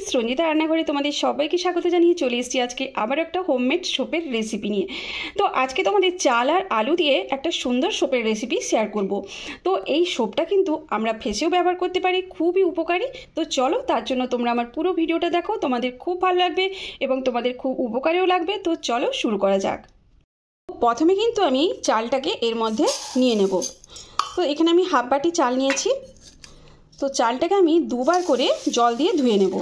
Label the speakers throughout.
Speaker 1: Friends Ranjita रान्नाघरे तुम्हारे सबाइके स्वागत जानिए चले एसेছি आज के आबार एक होममेड सोपेर रेसिपि निये। तो आज के तुम्हारे चाल और आलू दिए एक सुंदर सोपेर रेसिपि शेयर करब। तो ये सोपटा किन्तु आमरा फेसेও ব্যবহার করতে পারি, खूबই उपकारी। तो चलो तार জন্য তোমরা আমার পুরো ভিডিওটা দেখো, তোমাদের খুব ভালো লাগবে এবং তোমাদের খুব উপকারেও লাগবে। তো চলো শুরু করা যাক। প্রথমে কিন্তু আমি চালটাকে এর মধ্যে নিয়ে নেব। তো এখানে আমি হাফ বাটি চাল নিয়েছি। তো চালটাকে আমি দুবার করে জল দিয়ে ধুয়ে নেব।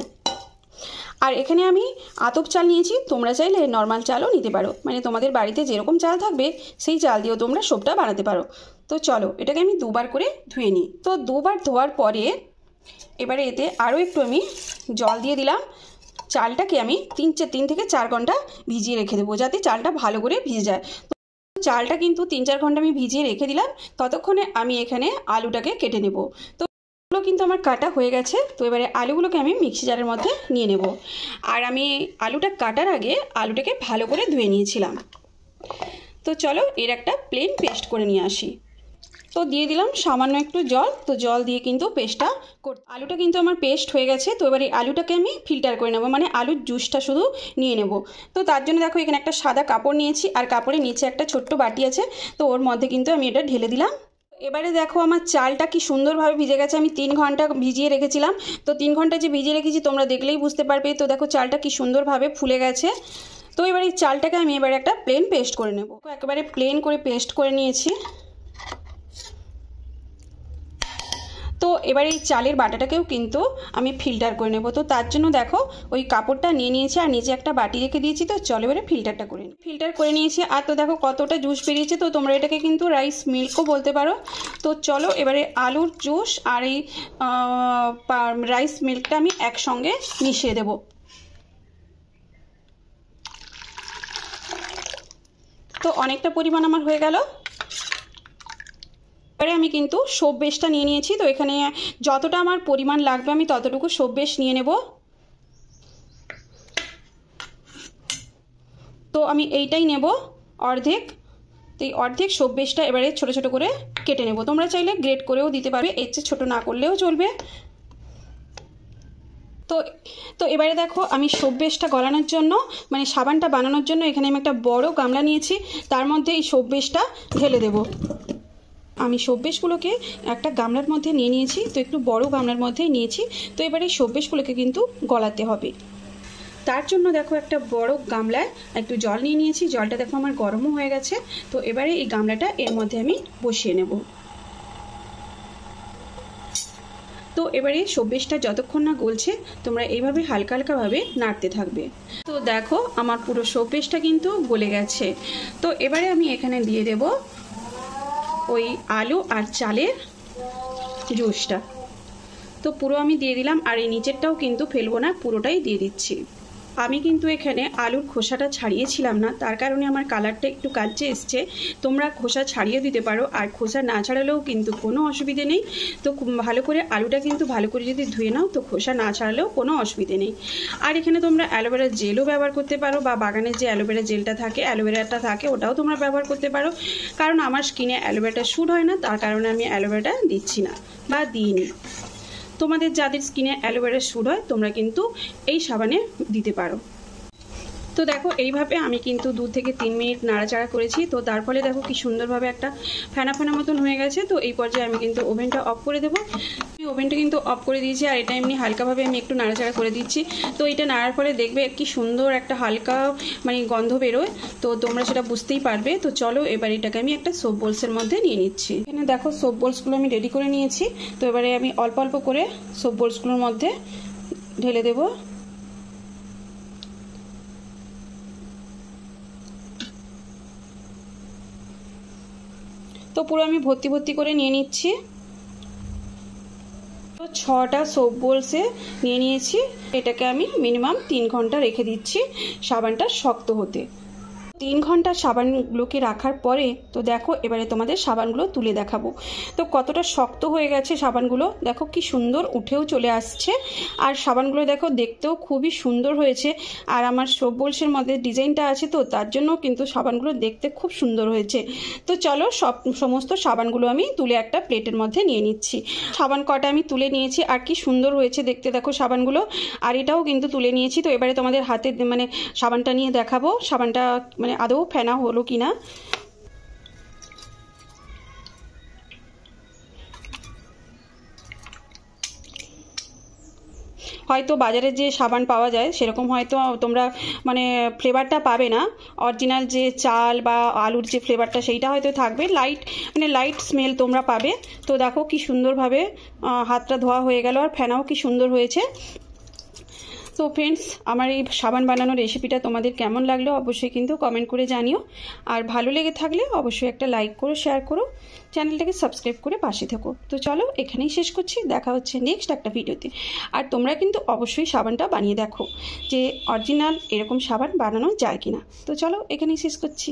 Speaker 1: আর এখানে আমি আতপ চাল নিয়েছি, তোমরা চাইলে নরমাল চালও নিতে পারো, মানে তোমাদের বাড়িতে যেরকম চাল থাকবে সেই চাল দিয়েও তোমরা সোপটা বানাতে পারো। তো চলো এটাকে আমি দুবার করে ধুয়ে নিই। তো দুবার ধোয়ার পরে এবারে এতে আরও একটু আমি জল দিয়ে দিলাম। চালটাকে আমি 3 থেকে 4 ঘন্টা ভিজিয়ে রেখে দেবো, যাতে চালটা ভালো করে ভিজে যায়। তো চালটা কিন্তু 3-4 ঘন্টা আমি ভিজিয়ে রেখে দিলাম। ততক্ষণে আমি এখানে আলুটাকে কেটে নেব। তো কিন্তু আমার কাটা হয়ে গেছে। তো এবারে আলুগুলোকে আমি মিক্সি জারের মধ্যে নিয়ে নেব। আর আমি আলুটা কাটার আগে আলুটাকে ভালো করে ধুয়ে নিয়েছিলাম। তো চলো এর একটা প্লেন পেস্ট করে নিয়ে আসি। তো দিয়ে দিলাম সামান্য একটু জল। তো জল দিয়ে কিন্তু পেস্টটা আলুটা কিন্তু আমার পেস্ট হয়ে গেছে। তো এবারে আলুটাকে আমি ফিল্টার করে নেব, মানে আলুর জুসটা শুধু নিয়ে নেব। তো তার জন্য দেখো এখানে একটা সাদা কাপড় নিয়েছি, আর কাপড়ের নিচে একটা ছোট্ট বাটি আছে। তো ওর মধ্যে কিন্তু আমি এটা ঢেলে দিলাম। এবারে দেখো আমার চালটা কি সুন্দরভাবে ভিজে গেছে। আমি 3 ঘন্টা ভিজিয়ে রেখেছিলাম। তো 3 ঘন্টা যে ভিজিয়ে রেখেছি তোমরা দেখলেই বুঝতে পারবে। তো দেখো চালটা কি সুন্দরভাবে ফুলে গেছে। তো এবার এই চালটাকে আমি এবারে একটা প্লেন পেস্ট করে নেব। একেবারে প্লেন করে পেস্ট করে নিয়েছি। তো এবার এই চালের বাটাটাকেও কিন্তু আমি ফিল্টার করে নেব। তো তার জন্য দেখো ওই কাপড়টা নিয়ে নিয়েছি আর নিচে একটা বাটি রেখে দিয়েছি। তো চলো এবারে ফিল্টারটা করে নিই। ফিল্টার করে নিয়েছি। আর তো দেখো কতটা জুস বেরিয়েছে। তো তোমরা এটাকে কিন্তু রাইস মিল্কও বলতে পারো। তো চলো এবারে আলুর জুস আর এই রাইস মিল্কটা আমি একসঙ্গে মিশিয়ে দেব। তো অনেকটা পরিমাণ আমার হয়ে গেল। এবারে আমি কিন্তু সোপ বেসটা নিয়ে নিয়েছি। তো এখানে যতটা আমার পরিমাণ লাগবে আমি ততটুকু সোপ বেস নিয়ে নেব। তো আমি এইটাই নেব অর্ধেক। তো এই অর্ধেক সোপ বেসটা এবারে ছোট ছোট করে কেটে নেব। তোমরা চাইলে গ্রেট করেও দিতে পারবে, এর চেয়ে ছোটো না করলেও চলবে। তো এবারে দেখো আমি সোপ বেসটা গলানোর জন্য, মানে সাবানটা বানানোর জন্য এখানে আমি একটা বড় গামলা নিয়েছি। তার মধ্যে এই সোপ বেসটা ঢেলে দেব। আমি সোপ বেসগুলোকে একটা গামলার মধ্যে নিয়ে নিয়েছি। তো একটু বড় গামলার মধ্যেই নিয়েছি। তো এবারে সোপ বেসগুলোকে কিন্তু গলাতে হবে। তার জন্য দেখো একটা বড় গামলায় একটু জল নিয়ে নিয়েছি। জলটা দেখো আমার গরমও হয়ে গেছে। তো এবারে এই গামলাটা এর মধ্যে আমি বসিয়ে নেব। তো এবারে সোপ বেসটা যতক্ষণ না গলছে তোমরা এইভাবে হালকা হালকাভাবে নাড়তে থাকবে। তো দেখো আমার পুরো সোপ বেসটা কিন্তু গলে গেছে। তো এবারে আমি এখানে দিয়ে দেব ওই আলু আর চালের জুসটা। তো পুরো আমি দিয়ে দিলাম। আর এই নিচেরটাও কিন্তু ফেলবো না, পুরোটাই দিয়ে দিচ্ছি। আমি কিন্তু এখানে আলুর খোসাটা ছাড়িয়েছিলাম না, তার কারণে আমার কালারটা একটু কালচে এসছে। তোমরা খোসা ছাড়িয়ে দিতে পারো, আর খোসা না ছাড়ালেও কিন্তু কোনো অসুবিধে নেই। তো ভালো করে আলুটা কিন্তু ভালো করে যদি ধুয়ে নাও তো খোসা না ছাড়ালেও কোনো অসুবিধে নেই। আর এখানে তোমরা অ্যালোভেরা জেলও ব্যবহার করতে পারো, বা বাগানের যে অ্যালোভেরা জেলটা থাকে, অ্যালোভেরাটা থাকে, ওটাও তোমরা ব্যবহার করতে পারো। কারণ আমার স্কিনে অ্যালোভেরাটা স্যুট হয় না, তার কারণে আমি অ্যালোভেরাটা দিচ্ছি না বা দিইনি। তোমাদের যাদের স্কিনে অ্যালোভেরা স্যুট হয় তোমরা কিন্তু এই সাবানে দিতে পারো। তো দেখো এইভাবে আমি কিন্তু 2 থেকে 3 মিনিট নাড়াচাড়া করেছি। তো তার ফলে দেখো কি সুন্দরভাবে একটা ফেনা ফেনা মতন হয়ে গেছে। তো এই পর্যায়ে আমি কিন্তু ওভেনটা অফ করে দেবো। আমি ওভেনটা কিন্তু অফ করে দিয়েছি। আর এটা এমনি হালকাভাবে আমি একটু নাড়াচাড়া করে দিচ্ছি। তো এটা নাড়ার ফলে দেখবে কি সুন্দর একটা হালকা মানে গন্ধ বেরোয়। তো তোমরা সেটা বুঝতেই পারবে। তো চলো এবার এটাকে আমি একটা সোপ বোলসের মধ্যে নিয়ে নিচ্ছি। এখানে দেখো সোপ বোলসগুলো আমি রেডি করে নিয়েছি। তো এবারে আমি অল্প অল্প করে সোপ বোলসগুলোর মধ্যে ঢেলে দেবো। তো পুরো আমি ভর্তি ভর্তি করে নিয়ে নিচ্ছি। তো 6টা সোপ বোলসে নিয়ে নিয়েছি। এটাকে আমি মিনিমাম 3 ঘন্টা রেখে দিচ্ছি সাবানটা শক্ত হতে। 3 ঘন্টা সাবানগুলোকে রাখার পরে তো দেখো এবারে তোমাদের সাবানগুলো তুলে দেখাবো। তো কতটা শক্ত হয়ে গেছে সাবানগুলো, দেখো কি সুন্দর উঠেও চলে আসছে। আর সাবানগুলো দেখো দেখতেও খুবই সুন্দর হয়েছে। আর আমার সোপ বোলসের মধ্যে ডিজাইনটা আছে তো তার জন্য কিন্তু সাবানগুলো দেখতে খুব সুন্দর হয়েছে। তো চলো সমস্ত সাবানগুলো আমি তুলে একটা প্লেটের মধ্যে নিয়ে নিচ্ছি। সাবান কটা আমি তুলে নিয়েছি আর কি সুন্দর হয়েছে দেখতে দেখো সাবানগুলো। আর এটাও কিন্তু তুলে নিয়েছি। তো এবারে তোমাদের হাতে মানে সাবানটা নিয়ে দেখাবো সাবানটা মানে আদৌ ফেনা হলো কিনা। হয়তো বাজারে যে সাবান পাওয়া যায় সেরকম হয়তো তোমরা মানে ফ্লেভারটা পাবে না, অরিজিনাল যে চাল বা আলুর যে ফ্লেভারটা সেইটা হয়তো থাকবে, লাইট স্মেল তোমরা পাবে। তো দেখো কি সুন্দরভাবে হাতটা ধোয়া হয়ে গেল আর ফেনাও কি সুন্দর হয়েছে। তো ফ্রেন্ডস, আমার এই সাবান বানানোর রেসিপিটা তোমাদের কেমন লাগলো অবশ্যই কিন্তু কমেন্ট করে জানিও। আর ভালো লেগে থাকলে অবশ্যই একটা লাইক করো, শেয়ার করো, চ্যানেলটাকে সাবস্ক্রাইব করে পাশে থেকো। তো চলো এখানেই শেষ করছি, দেখা হচ্ছে নেক্সট একটা ভিডিওতে। আর তোমরা কিন্তু অবশ্যই সাবানটা বানিয়ে দেখো যে অরিজিনাল এরকম সাবান বানানো যায় কিনা। তো চলো এখানেই শেষ করছি।